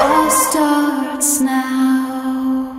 all starts now.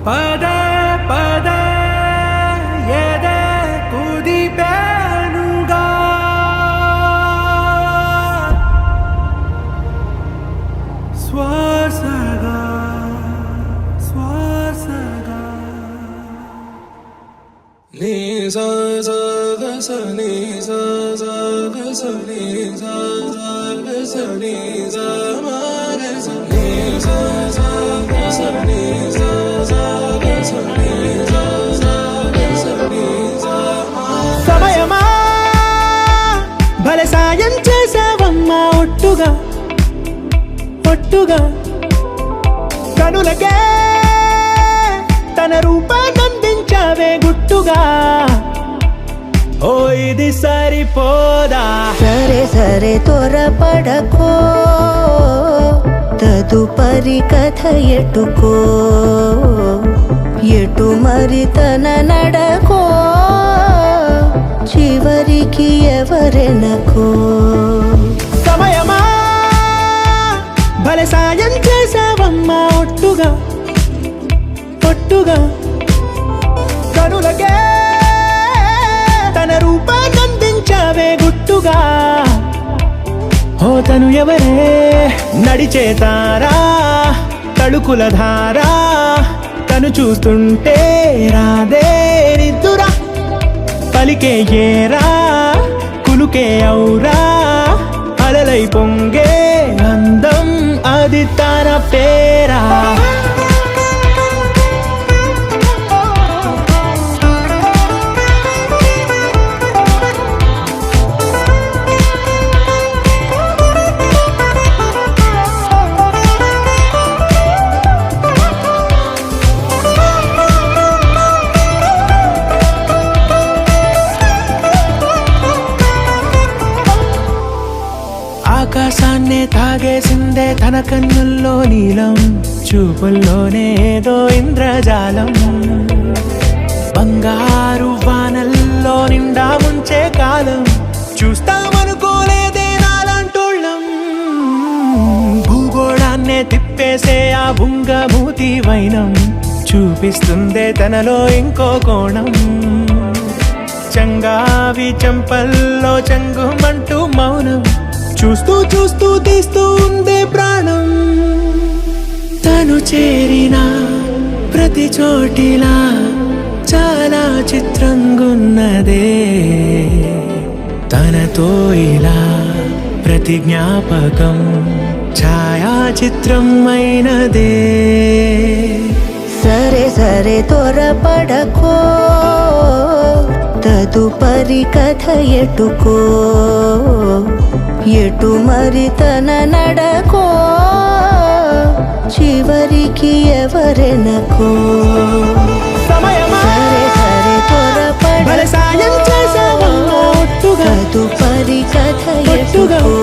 పదే పదే ఎదే కుదిపేనుగా శ్వాసగా శ్వాసగా నీ సా సా గ స నీ సా సా గ స నీ సా సా గ స నీ సా మా గ స నీ సా సా గ స నీ సా సమయమా భలే సాయం చేసావమ్మా ఒట్టుగా ఒట్టుగా కనులకే తన రూపాన్నందించావే గుట్టుగా ఓ ఇది సరిపోదా సరే సరే త్వరపడకో తదుపరి కథ ఎటుకో ఎటు మరి తన నడకో చివరికి ఎవరెనకో సమయమా భలే సాయం చేసావమ్మా ఒట్టుగా ఒట్టుగా కనులకే తన రూపాన్నందించావే గుట్టుగా ఓ తను ఎవరే నడిచే తారా తళుకుల ధారా తను చూస్తుంటే రాదే నిద్దురా పలికే ఏరా కులుకే ఔరా అలలై పొంగే అందం అది తన పేరా ఆకాశాన్నే తాగేసిందే తన కన్నుల్లో నీలం చూపుల్లోనే ఏదో ఇంద్రజాలం బంగారు వానల్లో నిండా ముంచే కాలం చూస్తామనుకోలేదే నాలంటోళ్ళం భూగోళాన్నే తిప్పేసే ఆ బుంగమూతి వైనం చూపిస్తుందే తనలో ఇంకో కోణం చంగావి చెంపల్లో చెంగుమంటూ మౌనం చూస్తూ చూస్తూ తీస్తూ ఉందే ప్రాణం తను చేరిన ప్రతి చోటిలా చాలా చిత్రంగున్నదే తనతో ఇలా ప్రతి జ్ఞాపకం ఛాయాచిత్రం అయినదే సరే సరే త్వరపడకో తదుపరి కథ ఎటుకో ఎటు మరి తన నడకో చివరికి ఎవరెనకో సమయమా సరే సరే భలే సాయం చేసావమ్మా ఒట్టుగా తదుపరి కథ ఒట్టుగా ఎటుకో